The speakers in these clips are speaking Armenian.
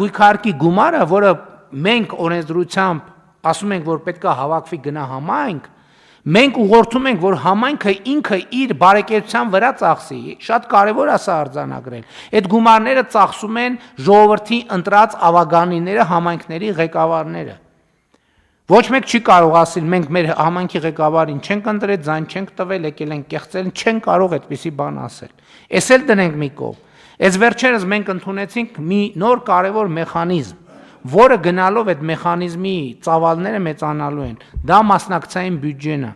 գույքարկի գումարը, որը մենք օրենսդրությամբ ասում ենք, որ պետք է հավաքվի գնա համայնք, մենք ուղղորդում ենք, որ համայնքը ինքը իր բարեկեցության վրա ծախսի, շատ կարևոր է սա արձանագրել, այդ գումարները ծախսում են ժողովրդի ընտրած ավագանիները, համայնքների ղեկավարները, ոչ մեկ չի կարող ասել, մենք մեր համայնքի ղեկավարին չենք ընտրել, ձայն չենք տվել, եկել են կեղծել, չեն կարող այդպիսի բան ասել, էս էլ դնենք մի կողմ, այս վերջերս մենք ընդունեցինք մի նոր կարևոր մեխանիզմ, որը գնալով այդ մեխանիզմի ծավալները մեծանալու են, դա մասնակցային բյուջեն է,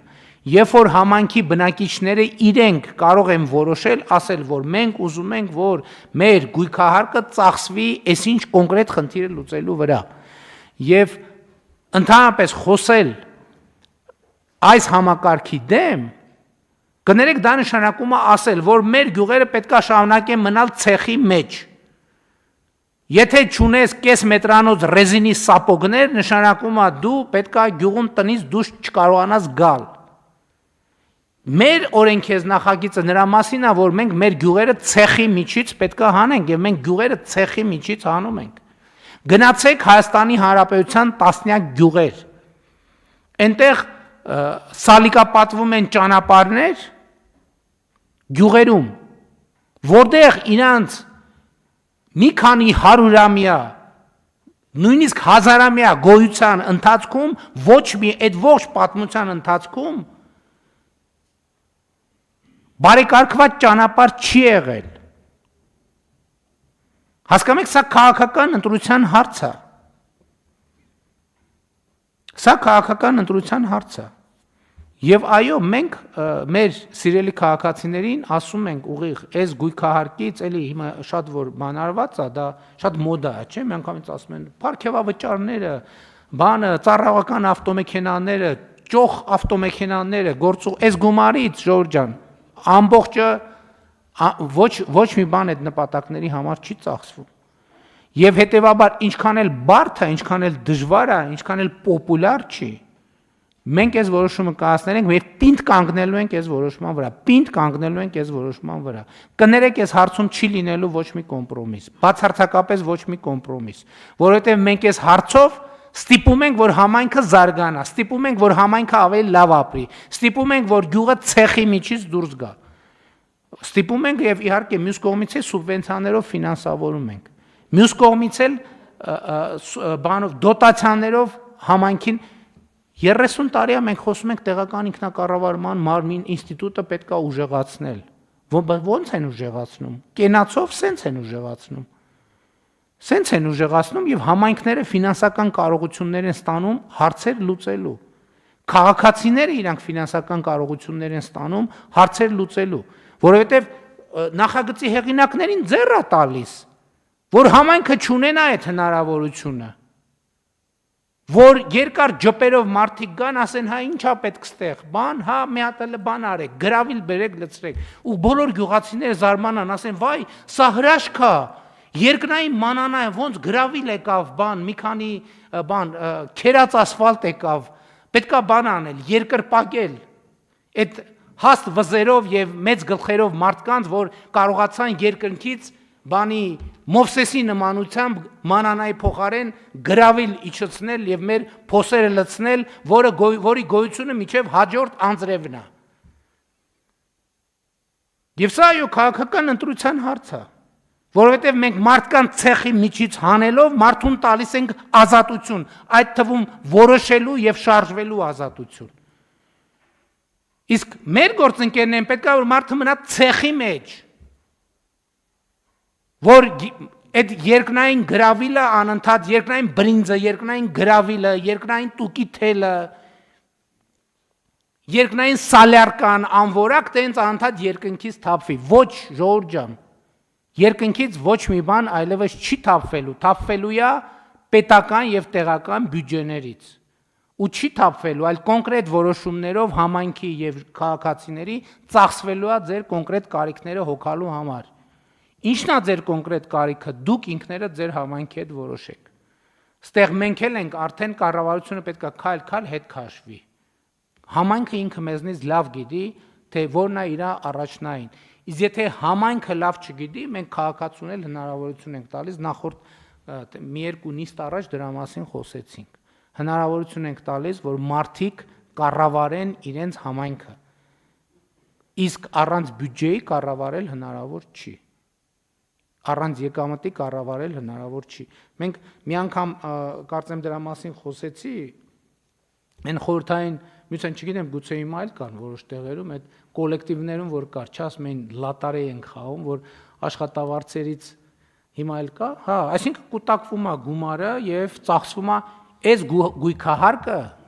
երբ որ համայնքի բնակիչները իրենք կարող են որոշել, ասել, որ մենք ուզում ենք, որ մեր գույքահարկը ծախսվի այսինչ կոնկրետ խնդիրը լուծելու վրա, և ընդհանրապես խոսել այս համակարգի դեմ, կներեք դա նշանակում է ասել, որ մեր գյուղերը պետք է շարունակեն մնալ ցեխի մեջ, եթե չունես կես մետրանոց ռեզինի սապոգներ, նշանակում է դու պետք է գյուղում տնից դուրս չկարողանաս գալ։ Մեր օրենքեզ նախագիծը նրա մասին է, որ մենք մեր գյուղերը ցեխի միջից պետք է հանենք եւ մենք գյուղերը ցեխի միջից հանում ենք։ Գնացեք Հայաստանի Հանրապետության տասնյակ գյուղեր։ Այնտեղ սալիկապատվում են ճանապարհներ գյուղերում, որտեղ իրանց մի քանի հարյուրամյա, նույնիսկ հազարամյա գոյության ընթացքում ոչ մի այդ ողջ պատմության ընթացքում բարեկարգված ճանապարհ չի եղել։ Հասկանում եք, սա քաղաքական ընտրության հարց է։ Սա քաղաքական ընտրության հարց է։ Եվ այո, մենք մեր սիրելի քաղաքացիներին ասում ենք ուղիղ, այս գույքահարկից էլի հիմա շատ որ բանարված է, դա շատ մոդա է, չէ՞, միանգամից ասում են, պարքևավճարները, բանը, ծառայական ավտոմեքենաները, ճոխ ավտոմեքենաները, գործող, այս գումարից, Ժորժ ջան, ամբողջը ոչ մի բան այդ նպատակների համար չի ծախսվում։ Եվ հետևաբար ինչքան էլ բարդ է, ինչքան էլ դժվար է, ինչքան էլ պոպուլյար չի, մենք այս որոշումը կայացնենք, մենք պինդ կանգնելու ենք այս որոշման վրա, պինդ կանգնելու ենք այս որոշման վրա։ Կներեք, այս հարցում չի լինելու ոչ մի կոմպրոմիս, բացարձակապես ոչ մի կոմպրոմիս, որովհետև մենք այս հարցով ստիպում ենք, որ համայնքը զարգանա, ստիպում ենք, որ համայնքը ավելի լավ ապրի, ստիպում ենք, որ գյուղը ցեխի միջից դուրս գա։ Ստիպում ենք եւ իհարկե մյուս կողմից էլ սուբվենցիաներով ֆինանսավորում ենք։ Մյուս կողմից էլ բանով դոտացիաներով համայնքին 30 տարի է մենք խոսում ենք տեղական ինքնակառավարման մարմին ինստիտուտը պետք է ուժեղացնել։ Ոնց են ուժեղացնում։ Կենացով սենց են ուժեղացնում։ Սենց են ուժեղացնում եւ համայնքները ֆինանսական կարողություններ են ստանում հարցեր լուծելու։ Քաղաքացիները իրանք ֆինանսական կարողություններ են ստանում հարցեր լուծելու, որովհետեւ նախագծի հեղինակներին ձեռ է տալիս, որ համայնքը չունենա այդ հնարավորությունը, որ երկար ջպերով մարդիկ գան, ասեն, հա ինչա պետք ստեղ, բան, հա մի հատ էլ բան արեք, գրավիլ բերեք, լցրեք, ու բոլոր գյուղացիները զարմանան, ասեն, վայ, սա հրաշք է, երկնային մանանա է, ոնց գրավիլ եկավ, բան, մի քանի բան, քերած ասֆալտ եկավ, պետք է բան անել, երկրպագել, այդ հաստ վզերով եւ մեծ գլխերով մարդկանց, որ կարողացան երկնքից բանի Մովսեսի նմանությամբ մանանայի փոխարեն գրավիլ իջեցնել եւ մեր փոսերը լցնել, որի գոյությունը միջև հաջորդ անձրևն է։ Եվ սա այո քաղաքական ընտրության հարց է, որովհետեւ մենք մարդկանց ցեխի միջից հանելով մարդուն տալիս ենք ազատություն, այդ թվում որոշելու եւ շարժվելու ազատություն։ Իսկ մեր գործընկերներն պետք է որ մարդը մնա ցեխի մեջ, որ այդ երկնային գրավիլը անընդհատ, երկնային բրինձը, երկնային գրավիլը, երկնային տուկի թելը, երկնային սալյարկան, անվորակ տենց անընդհատ երկնքից թափվի, ոչ Ժողովուրդ ջան, երկնքից ոչ մի բան այլևս չի թափվելու, թափվելու է պետական եւ տեղական բյուջեներից, ու չի թափվելու, այլ կոնկրետ որոշումներով համայնքի եւ քաղաքացիների ծախսվելու է ձեր կոնկրետ կարիքները հոգալու համար։ Ինչն է ձեր կոնկրետ կարիքը, դուք ինքներդ ձեր համայնքի հետ որոշեք։ Ստեղ մենք էլ ենք արդեն կառավարությունը պետք է քայլ-քայլ հետ քաշվի։ Համայնքը ինքը մեզնից լավ գիտի, թե որն է իր առաջնային։ Իսկ եթե համայնքը լավ չգիտի, մենք քաղաքացուն էլ հնարավորություն ենք տալիս նախորդ մի երկու նիստ առաջ դրա մասին խոսեցինք։ Հնարավորություն ենք տալիս, որ մարդիկ կառավարեն իրենց համայնքը։ Իսկ առանց բյուջեի կառավարել հնարավոր չի։ Առանց եկամտի կառավարել հնարավոր չի։ Մենք մի անգամ կարծեմ դրա մասին խոսեցի, այն խորհրդային միության, չգիտեմ, գուցե հիմա էլ կան որոշ տեղերում այդ կոլեկտիվներում, որ կար, չասում էին լատարե են խաղում, որ աշխատավարձերից հիմա էլ կա, հա, այսինքն կուտակվում է գումարը եւ ծախսվում է այս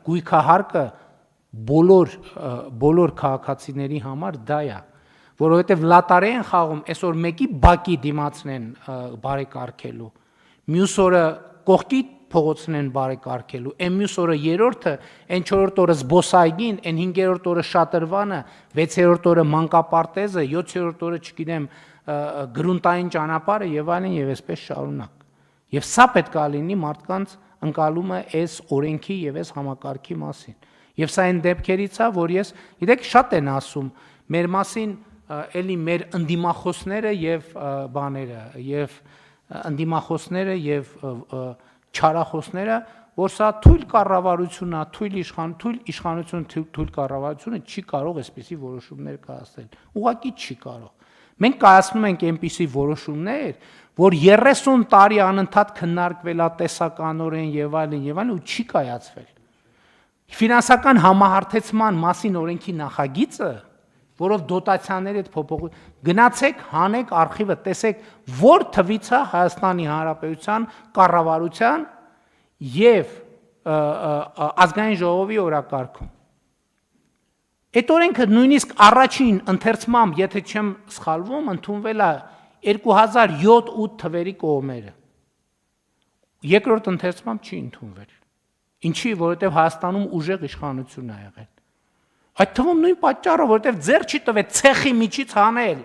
գույքահարկը բոլոր քաղաքացիների համար դա է, որովհետեւ լատարե են խաղում, այսօր մեկի բակի դիմացնեն բարեկարգելու, մյուս օրը կողքի փողոցն բարեկարգելու, այն մյուս օրը երրորդը, այն 4-րդ օրը զբոսայգին, այն 5-րդ օրը շատրվանը, 6-րդ օրը մանկապարտեզը, 7-րդ օրը, չգիտեմ, գրունտային ճանապարհը եւ այլն եւ այսպես շարունակ։ Եվ սա պետք է լինի մարդկանց ընկալումը այս օրենքի եւ այս համակարգի մասին։ Եվ սա այն դեպքերից է, որ ես, գիտեք, շատ են ասում մեր մասին, էլի մեր ընդդիմախոսները եւ բաները եւ ընդդիմախոսները եւ չարախոսները, որ սա թույլ կառավարություն է, թույլ կառավարությունը չի կարող այսպիսի որոշումներ կայացնել։ Ուղղակի չի կարող։ Մենք կայացնում ենք այնպիսի որոշումներ, որ 30 տարի անընդհատ քննարկվել է տեսականորեն եւ այլն ու չի կայացվել։ Ֆինանսական համահարթեցման մասին օրենքի նախագիծը, որով դոտացիաների հետ փոփոխություն, գնացեք, հանեք արխիվը, տեսեք, որ թվից է Հայաստանի Հանրապետության կառավարության եւ ազգային ժողովի օրակարգում։ Այդ օրենքը նույնիսկ առաջին ընթերցմամբ, եթե չեմ սխալվում, ընդունվել է 2007-8 թվերի կողմերը։ Երկրորդ ընթերցմամբ չի ընդունվել։ Ինչի, որովհետև Հայաստանում ուժեղ իշխանություն է եղել։ Այդ թվում նույն պատճառով, որովհետև ձեռ չի տվել ցեխի միջից հանել։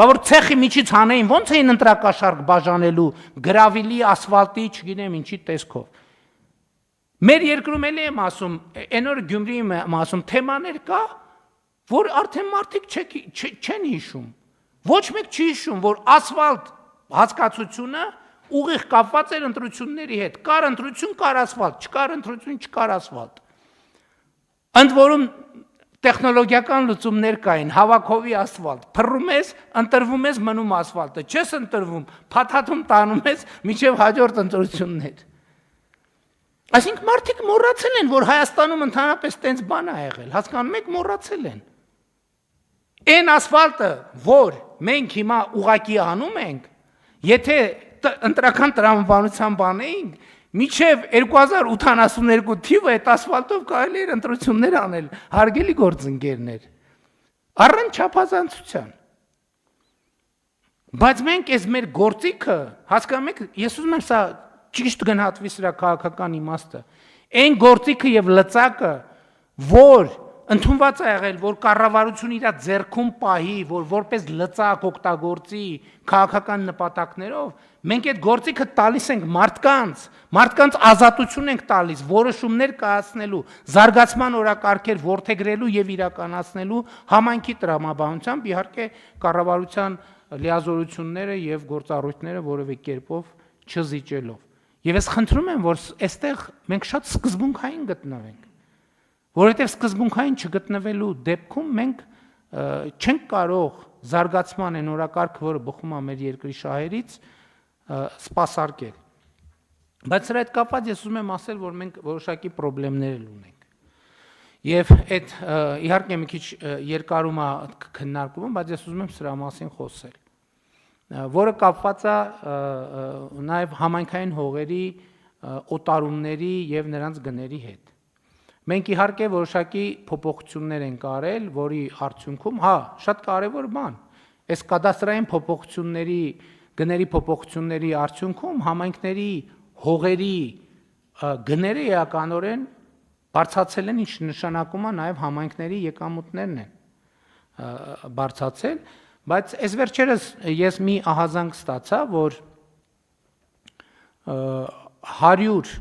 Բա որ ցեխի միջից հանեին, ո՞նց էին ընտրակաշարք բաժանելու գրավիլի, ասֆալտի, չգիտեմ ինչի տեսքով։ Մեր երկրում էլ եմ ասում, այն օր Գյումրիում եմ ասում, թեմաներ կա, որ արդեն մարդիկ չեն հիշում։ Ոչ մեկ չի հիշում, որ ասֆալտ հասկացությունը ուղիղ կապված էր ընտրությունների հետ։ Կար ընտրություն, կար ասֆալտ, չկար ընտրություն, չկար ասֆալտ։ Ընդ որում տեխնոլոգիական լուծումներ կային, հավաքովի ասֆալտ, փռում ես, ընտրվում ես, մնում ասֆալտը, չես ընտրվում, փաթաթում տանում ես մինչև հաջորդ ընտրություններ։ Այսինքն մարդիկ մոռացել են, որ Հայաստանում ընդհանրապես տենց բան է եղել, հասկանում եք, մոռացել են։ Այն ասֆալտը, որ մենք հիմա ուղակի անում ենք, եթե ընտրական տրամաբանության բան էինք, մինչև 2082 թիվը այդ ասֆալտով կարելի էր ընտրություններ անել, հարգելի գործընկերներ, առանց չափազանցության։ Բայց մենք այս մեր գործիքը, հասկանում եք, ես ուզում եմ սա ճիշտ գնահատվի սրա քաղաքական իմաստը, այն գործիքը եւ լծակը, որ ընդունված է եղել, որ կառավարությունը իր ձեռքում պահի, որ որպես լծակ օգտագործի քաղաքական նպատակներով, մենք այդ գործիքը տալիս ենք մարդկանց ազատություն ենք տալիս, որոշումներ կայացնելու, զարգացման օրակարգեր որդեգրելու եւ իրականացնելու համայնքի տրամաբանությամբ, իհարկե կառավարության լիազորությունները եւ գործառույթները որևէ կերպով չզիջելով։ Եվ ես խնդրում եմ, որ այստեղ մենք շատ սկզբունքային գտնվենք, որովհետև սկզբունքային չգտնվելու դեպքում մենք չենք կարող զարգացման այն օրակարգը, որը բխում է մեր երկրի շահերից, սպասարկել։ Բայց սրա հետ կապված ես ուզում եմ ասել, որ մենք որոշակի խնդիրներ ունենք։ Եվ այդ իհարկե մի քիչ երկարում է քննարկումը, բայց ես ուզում եմ սրա մասին խոսել, որը կապված է նաև համայնքային հողերի օտարումների եւ նրանց գների հետ։ Մենք իհարկե որոշակի փոփոխություններ ենք արել, որի արդյունքում, հա, շատ կարևոր բան, այս կադաստրային փոփոխությունների, գների փոփոխությունների արդյունքում համայնքների հողերի գները էականորեն բարձրացել են, ինչ նշանակում է նաև համայնքների եկամուտներն են բարձրացել, բայց այս վերջերս ես մի ահազանգ ստացա, որ 100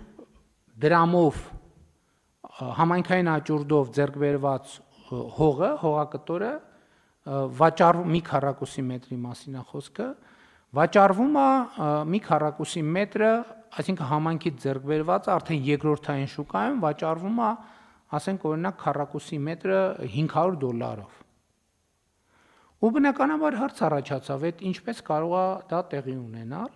դրամով համայնքային աճուրդով ձեռք բերված հողը, հողակտորը վաճառվում մի քառակուսի մետրի մասին է խոսքը, Վաճառվում է մի քառակուսի մետրը, այսինքն համայնքից ձեռք բերված արդեն երկրորդային շուկայում վաճառվում է, ասենք օրինակ քառակուսի մետրը $500։ Ու բնականաբար հարց առաջացավ, այդ ինչպես կարող է դա տեղի ունենալ,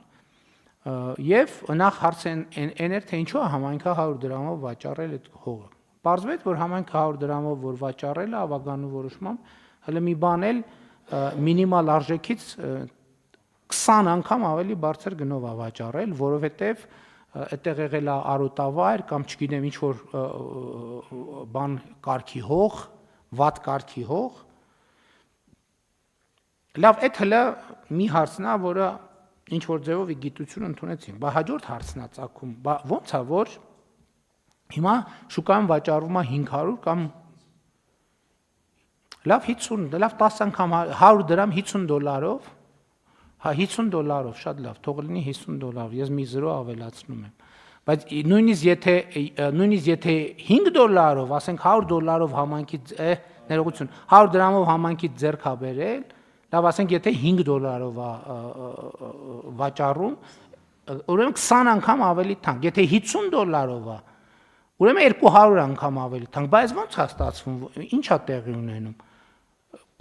եւ նախ հարց այն էր, թե ինչու է համայնքը 100 դրամով վաճառել այդ հողը։ Պարզվեց, որ համայնքը 100 դրամով որ վաճառել է ավագանու որոշմամբ, հələ մի բան էլ մինիմալ արժեքից 20 անգամ ավելի բարձր գնով է վաճառել, որովհետեւ այդտեղ եղել է արոտավայր կամ չգիտեմ ինչ որ բան կարգի հող, վատ կարգի հող։ Լավ, այդ հələ մի հարցն է, որը ինչ որ ձևով գիտություն ընդունեցին, բայց հաջորդ հարցն է ծագում, ո՞նց է որ հիմա շուկայում վաճառվում է 500 կամ լավ 50, լավ 10 անգամ 100 դրամ $50, հա $50, շատ լավ, թող լինի $50, ես մի 0 ավելացնում եմ։ Բայց նույնիսկ եթե $5, ասենք $100 համայնքից ներողություն, 100 դրամով համայնքից ձեռք է բերել, լավ ասենք եթե $5 վաճառում, ուրեմն 20 անգամ ավելի թանկ, եթե $50 է, ուրեմն 200 անգամ ավելի թանկ, բայց ո՞նց է ստացվում, ինչ է տեղի ունենում։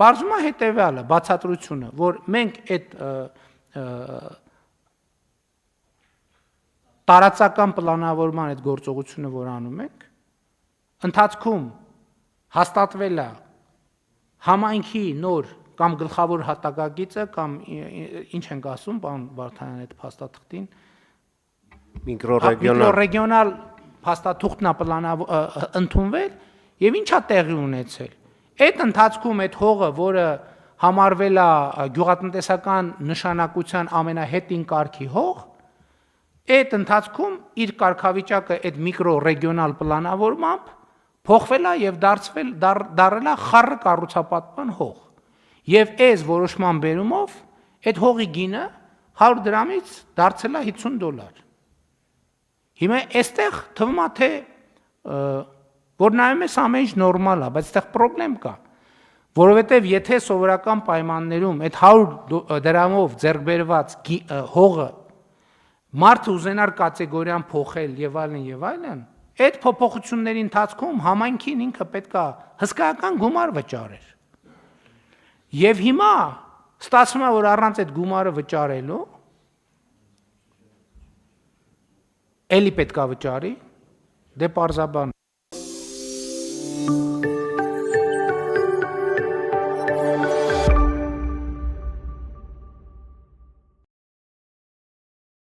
Պարզվում է հետևյալը, բացատրությունը, որ մենք այդ տարածական պլանավորման այդ գործողությունը, որ անում ենք, ընթացքում հաստատվել է համայնքի նոր կամ գլխավոր հատակագիծը կամ ինչ ենք ասում, պարոն Վարդանյան, այդ փաստաթղթին միկրոռեգիոնալ փաստաթուղթն է ընդունվել եւ ինչ է տեղի ունեցել։ Այդ ընթացքում այդ հողը, որը համարվել է գյուղատնտեսական նշանակության ամենահետին կարգի հող, այդ ընթացքում իր կարգավիճակը այդ միկրոռեգիոնալ պլանավորմամբ փոխվել է եւ դարձել է խառը կառուցապատման հող։ Եվ այս որոշման բերումով այդ հողի գինը 100 դրամից դարձել է $50։ Հիմա այստեղ թվում է թե որ նայում ես ամեն ինչ նորմալ է, բայց այստեղ խնդրեմ կա, որովհետև եթե սովորական պայմաններում այդ 100 դրամով ձեռք բերված հողը մարդը ուզենար կատեգորիան փոխել եւ այլն, այդ փոփոխությունների ընթացքում համայնքին ինքը պետք է հսկայական գումար վճարեր։ Եվ հիմա ստացվում է, որ առանց այդ գումարը վճարելու էլի պետք է վճարի, դե պարզաբան